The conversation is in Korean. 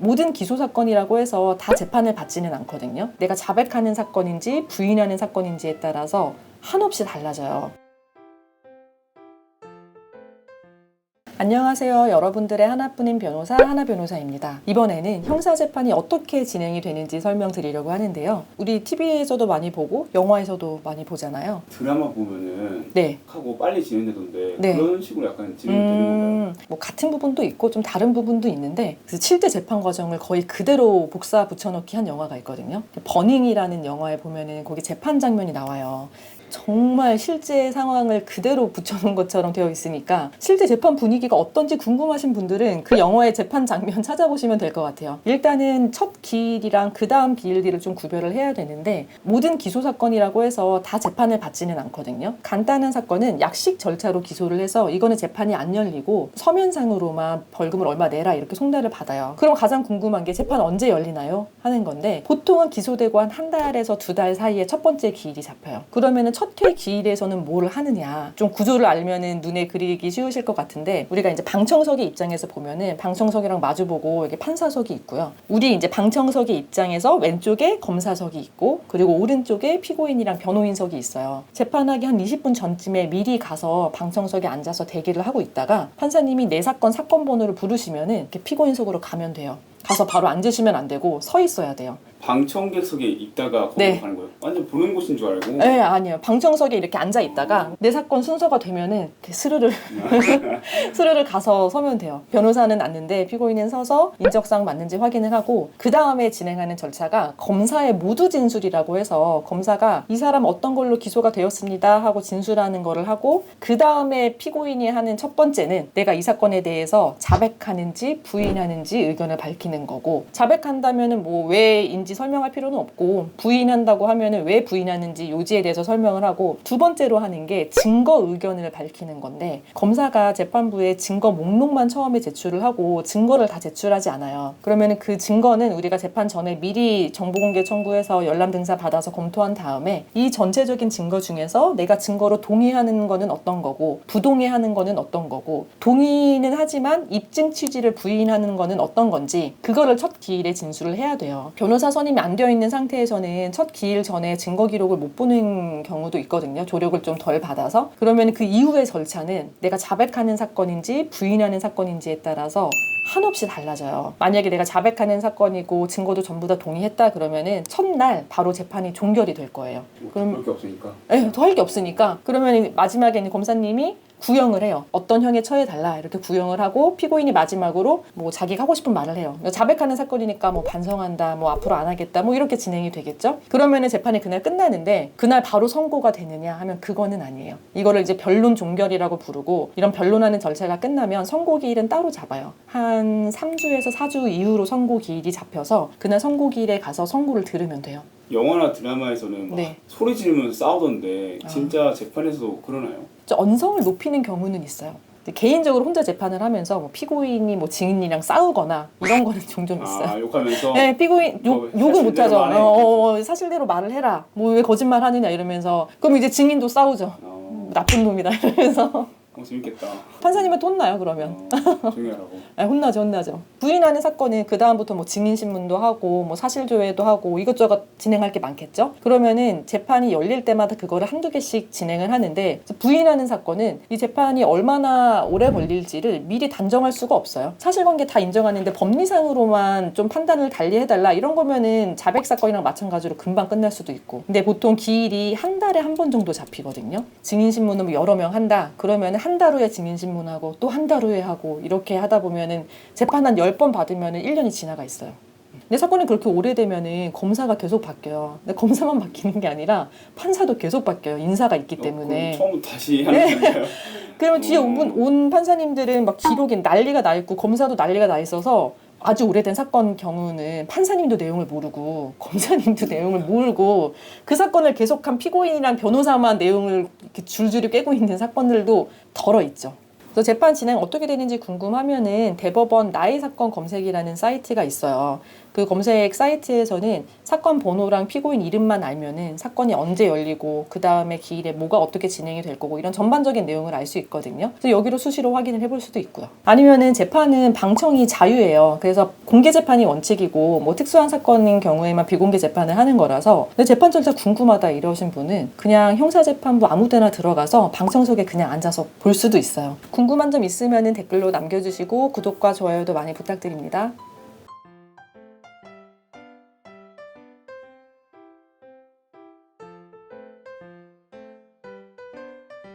모든 기소 사건이라고 해서 다 재판을 받지는 않거든요. 내가 자백하는 사건인지 부인하는 사건인지에 따라서 한없이 달라져요. 안녕하세요. 여러분들의 하나뿐인 변호사 하나변호사입니다. 이번에는 형사재판이 어떻게 진행이 되는지 설명드리려고 하는데요. 우리 TV에서도 많이 보고 영화에서도 많이 보잖아요. 드라마 보면은 네. 하고 빨리 진행되던데 네. 그런 식으로 약간 진행되는 건가요? 뭐 같은 부분도 있고 좀 다른 부분도 있는데 그 7대 재판 과정을 거의 그대로 복사 붙여넣기 한 영화가 있거든요. 버닝이라는 영화에 보면은 거기 재판 장면이 나와요. 정말 실제 상황을 그대로 붙여놓은 것처럼 되어 있으니까 실제 재판 분위기가 어떤지 궁금하신 분들은 그 영화의 재판 장면 찾아보시면 될 것 같아요. 일단은 첫 기일이랑 그 다음 기일들을 좀 구별을 해야 되는데 모든 기소 사건이라고 해서 다 재판을 받지는 않거든요. 간단한 사건은 약식 절차로 기소를 해서 이거는 재판이 안 열리고 서면상으로만 벌금을 얼마 내라 이렇게 송달을 받아요. 그럼 가장 궁금한 게 재판 언제 열리나요? 하는 건데 보통은 기소되고 한 달에서 2달 사이에 첫 번째 기일이 잡혀요. 그러면은 첫 회 기일에서는 뭘 하느냐, 좀 구조를 알면은 눈에 그리기 쉬우실 것 같은데 우리가 이제 방청석의 입장에서 보면은 방청석이랑 마주보고 이게 판사석이 있고요. 우리 이제 방청석의 입장에서 왼쪽에 검사석이 있고 그리고 오른쪽에 피고인이랑 변호인석이 있어요. 재판하기 한 20분 전쯤에 미리 가서 방청석에 앉아서 대기를 하고 있다가 판사님이 내 사건 사건 번호를 부르시면은 이렇게 피고인석으로 가면 돼요. 가서 바로 앉으시면 안 되고 서 있어야 돼요. 방청객석에 있다가 거기로 가는 거예요? 완전 보는 곳인 줄 알고. 네, 아니에요. 방청석에 이렇게 앉아 있다가 내 사건 순서가 되면은 이렇게 스르르 가서 서면 돼요. 변호사는 앉는데 피고인은 서서 인적사항 맞는지 확인을 하고 그 다음에 진행하는 절차가 검사의 모두 진술이라고 해서 검사가 이 사람 어떤 걸로 기소가 되었습니다 하고 진술하는 거를 하고 그 다음에 피고인이 하는 첫 번째는 내가 이 사건에 대해서 자백하는지 부인하는지 의견을 밝히는 거고, 자백한다면은 뭐 왜인지 설명할 필요는 없고 부인한다고 하면은 왜 부인하는지 요지에 대해서 설명을 하고, 두 번째로 하는 게 증거 의견을 밝히는 건데 검사가 재판부에 증거 목록만 처음에 제출을 하고 증거를 다 제출하지 않아요. 그러면은 그 증거는 우리가 재판 전에 미리 정보공개 청구해서 열람 등사 받아서 검토한 다음에 이 전체적인 증거 중에서 내가 증거로 동의하는 거는 어떤 거고 부동의하는 거는 어떤 거고 동의는 하지만 입증 취지를 부인하는 거는 어떤 건지 그거를 첫 기일에 진술을 해야 돼요. 변호사 선임이 안 되어 있는 상태에서는 첫 기일 전에 증거 기록을 못 보는 경우도 있거든요. 조력을 좀 덜 받아서. 그러면 그 이후의 절차는 내가 자백하는 사건인지 부인하는 사건인지에 따라서 한없이 달라져요. 만약에 내가 자백하는 사건이고 증거도 전부 다 동의했다 그러면은 첫날 바로 재판이 종결이 될 거예요. 그럼 볼 게 없으니까. 네, 더 할 게 없으니까. 그러면 마지막에는 검사님이 구형을 해요. 어떤 형에 처해달라 이렇게 구형을 하고 피고인이 마지막으로 뭐 자기가 하고 싶은 말을 해요. 자백하는 사건이니까 뭐 반성한다, 뭐 앞으로 안 하겠다, 뭐 이렇게 진행이 되겠죠. 그러면은 재판이 그날 끝나는데 그날 바로 선고가 되느냐 하면 그거는 아니에요. 이거를 이제 변론 종결이라고 부르고, 이런 변론하는 절차가 끝나면 선고 기일은 따로 잡아요. 한 3주에서 4주 이후로 선고 기일이 잡혀서 그날 선고 기일에 가서 선고를 들으면 돼요. 영화나 드라마에서는 막 네. 소리 지르면서 싸우던데 진짜 재판에서도 그러나요? 언성을 높이는 경우는 있어요. 개인적으로 혼자 재판을 하면서 뭐 피고인이 뭐 증인이랑 싸우거나 이런 거는 종종 있어요. 아, 욕하면서? 네, 피고인 욕은 못하죠. 사실대로 말을 해라. 뭐 왜 거짓말 하느냐 이러면서. 그럼 이제 증인도 싸우죠. 나쁜 놈이다 이러면서. 재밌겠다. 판사님한테 혼나요 그러면. 조용히 하라고. 네, 혼나죠. 부인하는 사건은 그 다음부터 뭐 증인신문도 하고 뭐 사실조회도 하고 이것저것 진행할 게 많겠죠. 그러면은 재판이 열릴 때마다 그거를 한두 개씩 진행을 하는데, 부인하는 사건은 이 재판이 얼마나 오래 걸릴지를 미리 단정할 수가 없어요. 사실관계 다 인정하는데 법리상으로만 좀 판단을 달리 해달라 이런 거면은 자백 사건이랑 마찬가지로 금방 끝날 수도 있고, 근데 보통 기일이 한 달에 한 번 정도 잡히거든요. 증인신문은 뭐 여러 명 한다 그러면 한 달 후에 증인신문하고 또 한 달 후에 하고 이렇게 하다 보면은 재판 한 10번 받으면은 1년이 지나가 있어요. 근데 사건이 그렇게 오래되면은 검사가 계속 바뀌어요. 근데 검사만 바뀌는 게 아니라 판사도 계속 바뀌어요. 인사가 있기 때문에. 그럼 처음부터 다시 하는 건가요? 그러면 뒤에 온 판사님들은 막 기록이 난리가 나 있고 검사도 난리가 나 있어서 아주 오래된 사건 경우는 판사님도 내용을 모르고 검사님도 내용을 모르고 그 사건을 계속한 피고인이랑 변호사만 내용을 이렇게 줄줄이 깨고 있는 사건들도 덜어 있죠. 그래서 재판 진행 어떻게 되는지 궁금하면은 대법원 나의 사건 검색이라는 사이트가 있어요. 그 검색 사이트에서는 사건 번호랑 피고인 이름만 알면은 사건이 언제 열리고 그 다음에 기일에 뭐가 어떻게 진행이 될 거고 이런 전반적인 내용을 알 수 있거든요. 그래서 여기로 수시로 확인을 해볼 수도 있고요. 아니면은 재판은 방청이 자유예요. 그래서 공개 재판이 원칙이고 뭐 특수한 사건인 경우에만 비공개 재판을 하는 거라서 근데 재판 절차 궁금하다 이러신 분은 그냥 형사재판부 아무데나 들어가서 방청석에 그냥 앉아서 볼 수도 있어요. 궁금한 점 있으면은 댓글로 남겨주시고 구독과 좋아요도 많이 부탁드립니다.